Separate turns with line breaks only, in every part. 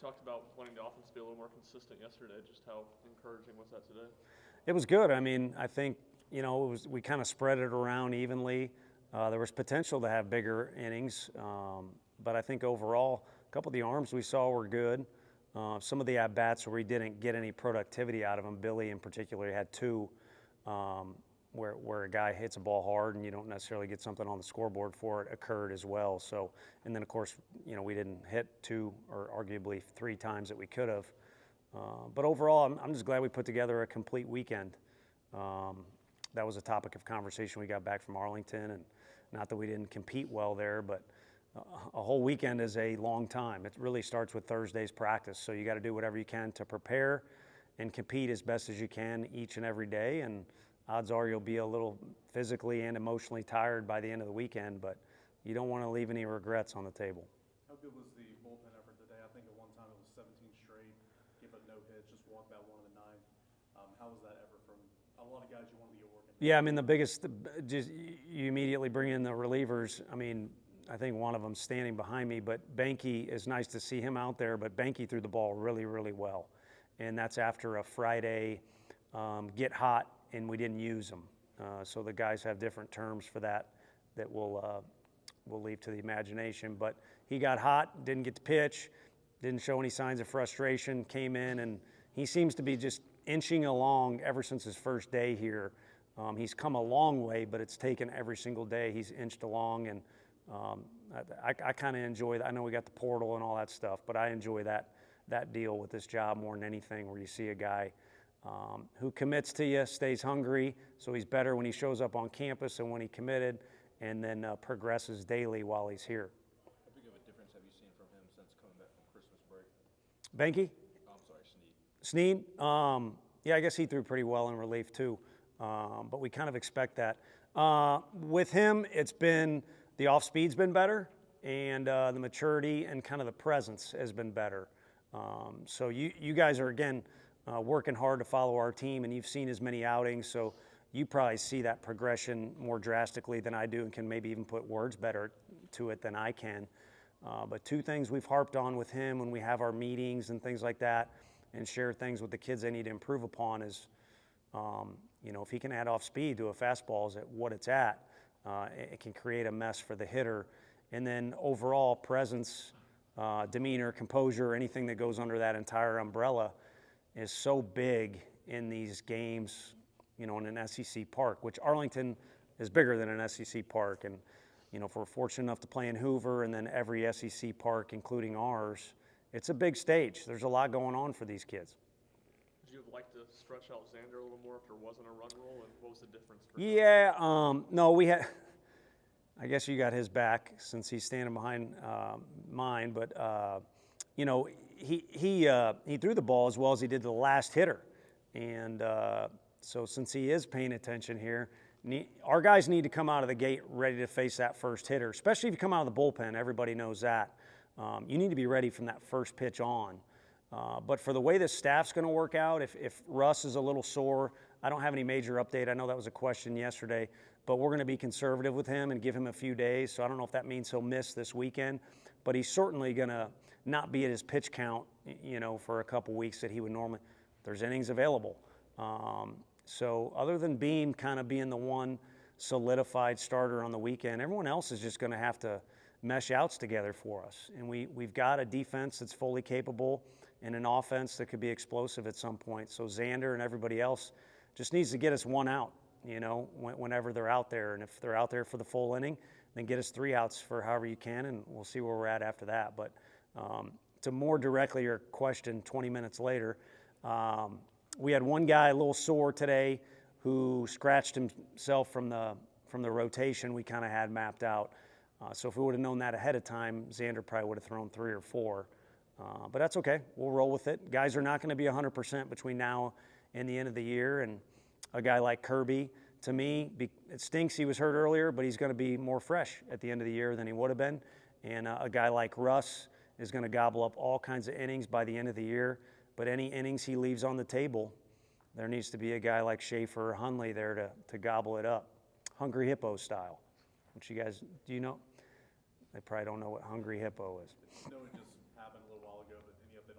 talked about wanting the offense to be a little more consistent yesterday. Just how encouraging was that today?
It was good. I mean, I think, we kind of spread it around evenly. There was potential to have bigger innings, but I think overall, a couple of the arms we saw were good. Some of the at-bats where we didn't get any productivity out of them, Billy in particular had two where a guy hits a ball hard and you don't necessarily get something on the scoreboard for it, occurred as well. So, and then of course, we didn't hit two or arguably three times that we could have. But overall, I'm just glad we put together a complete weekend. That was a topic of conversation we got back from Arlington, and not that we didn't compete well there, but a whole weekend is a long time. It really starts with Thursday's practice, so you got to do whatever you can to prepare and compete as best as you can each and every day, and odds are you'll be a little physically and emotionally tired by the end of the weekend, but you don't want to leave any regrets on the table.
How good was the bullpen effort today? I think at one time it was 17 straight, gave up no hits, just walked out one in the ninth. How was that effort from a lot of guys you wanted to get working?
Yeah, I mean, just you immediately bring in the relievers. I mean, I think one of them standing behind me, but Banky, is nice to see him out there, but Banky threw the ball really, really well. And that's after a Friday get hot and we didn't use them. So the guys have different terms for that we'll leave to the imagination. But he got hot, didn't get to pitch, didn't show any signs of frustration, came in, and he seems to be just inching along ever since his first day here. He's come a long way, but it's taken every single day. He's inched along, and I kind of enjoy that. I know we got the portal and all that stuff, but I enjoy that deal with this job more than anything, where you see a guy who commits to you, stays hungry, so he's better when he shows up on campus and when he committed, and then progresses daily while he's here.
How big of a difference have you seen from him since coming back from Christmas break?
Banky?
Oh, I'm sorry, Snead.
Snead? Yeah, I guess he threw pretty well in relief too, but we kind of expect that. With him, it's been the off-speed's been better, and the maturity and kind of the presence has been better. So you guys are, again, working hard to follow our team, and you've seen as many outings, so you probably see that progression more drastically than I do, and can maybe even put words better to it than I can. But two things we've harped on with him when we have our meetings and things like that, and share things with the kids they need to improve upon is, if he can add off speed to a fastball at what it's at, it can create a mess for the hitter. And then overall presence, demeanor, composure, anything that goes under that entire umbrella is so big in these games, in an SEC park, which Arlington is bigger than an SEC park. And, if we're fortunate enough to play in Hoover and then every SEC park, including ours, it's a big stage. There's a lot going on for these kids.
Would you have liked to stretch out Xander a little more if there wasn't a run rule, and what was the difference for
Yeah, no, we had, I guess you got his back since he's standing behind mine, but, he threw the ball as well as he did the last hitter. And so since he is paying attention here, our guys need to come out of the gate ready to face that first hitter, especially if you come out of the bullpen. Everybody knows that. You need to be ready from that first pitch on. But for the way this staff's going to work out, if Russ is a little sore, I don't have any major update. I know that was a question yesterday, but we're going to be conservative with him and give him a few days. So I don't know if that means he'll miss this weekend, but he's certainly going to not be at his pitch count, for a couple weeks that he would normally. There's innings available. So other than Beam kind of being the one solidified starter on the weekend, everyone else is just going to have to mesh outs together for us. And we've got a defense that's fully capable and an offense that could be explosive at some point. So Xander and everybody else just needs to get us one out, whenever they're out there. And if they're out there for the full inning, then get us 3 outs for however you can, and we'll see where we're at after that. But to more directly your question 20 minutes later, we had one guy a little sore today who scratched himself from the rotation we kind of had mapped out. So if we would have known that ahead of time, Xander probably would have thrown 3 or 4. But that's okay. We'll roll with it. Guys are not going to be 100% between now and the end of the year. And a guy like Kirby, to me, it stinks he was hurt earlier, but he's going to be more fresh at the end of the year than he would have been. And a guy like Russ is going to gobble up all kinds of innings by the end of the year. But any innings he leaves on the table, there needs to be a guy like Schaefer or Hundley there to gobble it up. Hungry Hippo style. Which you guys, do you know? They probably don't know what Hungry Hippo is.
I know it just happened a little while ago, but any update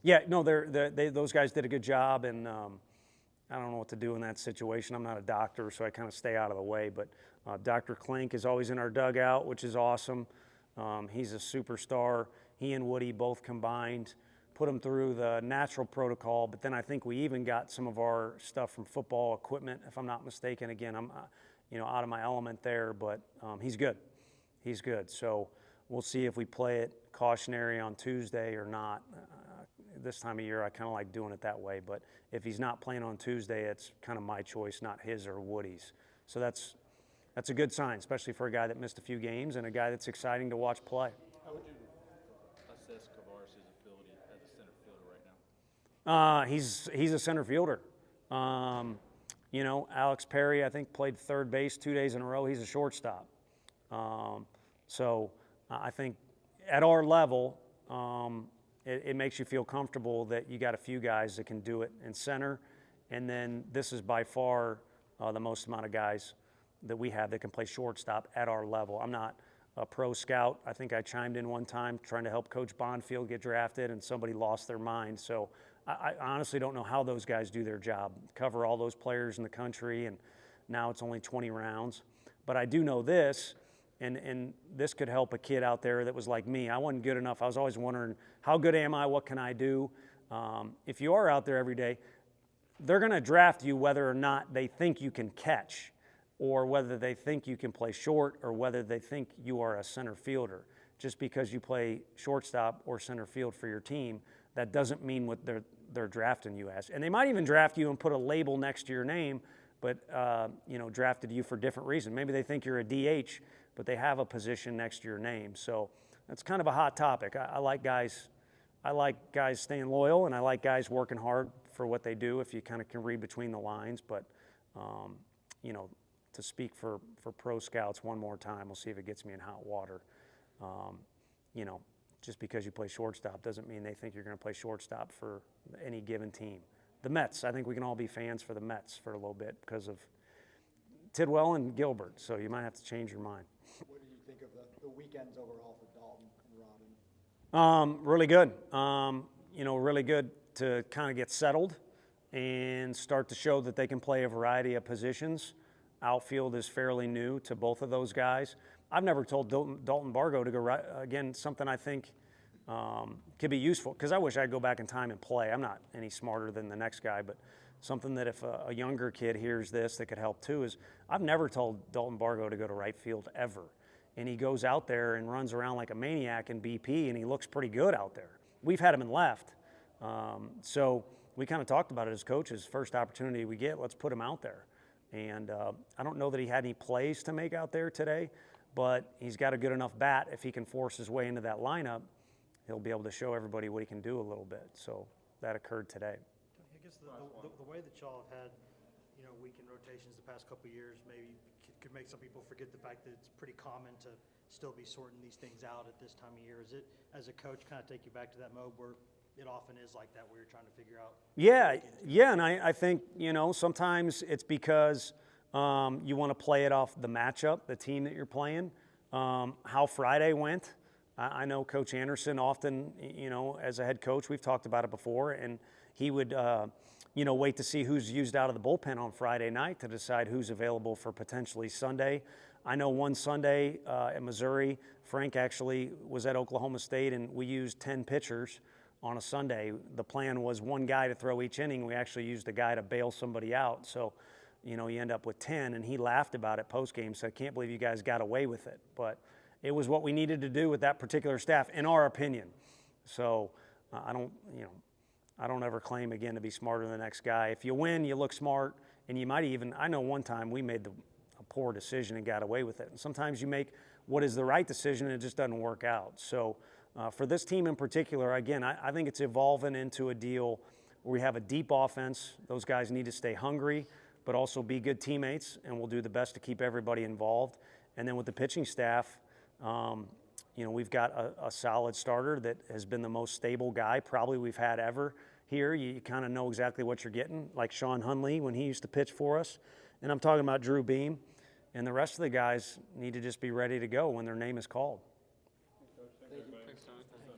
Yeah, no, those guys did a good job, and I don't know what to do in that situation. I'm not a doctor, so I kind of stay out of the way. But Dr. Klink is always in our dugout, which is awesome. He's a superstar. He and Woody both combined, put him through the natural protocol, but then I think we even got some of our stuff from football equipment, if I'm not mistaken. Again, I'm out of my element there, but he's good. He's good. So we'll see if we play it cautionary on Tuesday or not. This time of year, I kind of like doing it that way. But if he's not playing on Tuesday, it's kind of my choice, not his or Woody's. So that's a good sign, especially for a guy that missed a few games and a guy that's exciting to watch play.
How would you assess Kavaris' ability as a center fielder right now?
He's a center fielder. Alex Perry, I think, played third base 2 days in a row. He's a shortstop. So I think at our level, it makes you feel comfortable that you got a few guys that can do it in center. And then this is by far the most amount of guys that we have that can play shortstop at our level. I'm not a pro scout. I think I chimed in one time trying to help Coach Bonfield get drafted, and somebody lost their mind. So I honestly don't know how those guys do their job, cover all those players in the country, and now it's only 20 rounds. But I do know this, and this could help a kid out there that was like me. I wasn't good enough. I was always wondering, how good am I? What can I do? If you are out there every day, they're going to draft you whether or not they think you can catch, or whether they think you can play short, or whether they think you are a center fielder. Just because you play shortstop or center field for your team, that doesn't mean what they're drafting you as. And they might even draft you and put a label next to your name, but drafted you for different reasons. Maybe they think you're a DH, but they have a position next to your name. So that's kind of a hot topic. I like guys staying loyal, and I like guys working hard for what they do if you kind of can read between the lines. But to speak for pro scouts one more time, we'll see if it gets me in hot water. Just because you play shortstop doesn't mean they think you're going to play shortstop for any given team. The Mets, I think we can all be fans for the Mets for a little bit because of Tidwell and Gilbert, so you might have to change your mind.
What did you think of the weekends overall for Dalton and Robin?
Really good. Really good to kind of get settled and start to show that they can play a variety of positions. Outfield is fairly new to both of those guys. I've never told Dalton Bargo to go right. Again, something I think could be useful, because I wish I'd go back in time and play. I'm not any smarter than the next guy, but something that if a younger kid hears this that could help too is I've never told Dalton Bargo to go to right field ever. And he goes out there and runs around like a maniac in BP, and he looks pretty good out there. We've had him in left. So we kind of talked about it as coaches. First opportunity we get, let's put him out there. And I don't know that he had any plays to make out there today, but he's got a good enough bat. If he can force his way into that lineup, he'll be able to show everybody what he can do a little bit. So that occurred today.
I guess the way that y'all have had, weekend rotations the past couple of years maybe could make some people forget the fact that it's pretty common to still be sorting these things out at this time of year. Is it, as a coach, kind of take you back to that mode where it often is like that, where you're trying to figure out?
Yeah, and I think, sometimes it's because you want to play it off the matchup, the team that you're playing, how Friday went. I know Coach Anderson often, as a head coach, we've talked about it before, and he would, wait to see who's used out of the bullpen on Friday night to decide who's available for potentially Sunday. I know one Sunday at Missouri, Frank actually was at Oklahoma State, and we used 10 pitchers on a Sunday. The plan was one guy to throw each inning. We actually used a guy to bail somebody out. So, you end up with 10, and he laughed about it post-game, so I can't believe you guys got away with it. But it was what we needed to do with that particular staff, in our opinion. So I don't ever claim again to be smarter than the next guy. If you win, you look smart, and you might even, I know one time we made a poor decision and got away with it. And sometimes you make what is the right decision, and it just doesn't work out. So for this team in particular, again, I think it's evolving into a deal where we have a deep offense. Those guys need to stay hungry, but also be good teammates, and we'll do the best to keep everybody involved. And then with the pitching staff, we've got a solid starter that has been the most stable guy probably we've had ever here. You kind of know exactly what you're getting, like Sean Hunley when he used to pitch for us. And I'm talking about Drew Beam. And the rest of the guys need to just be ready to go when their name is called.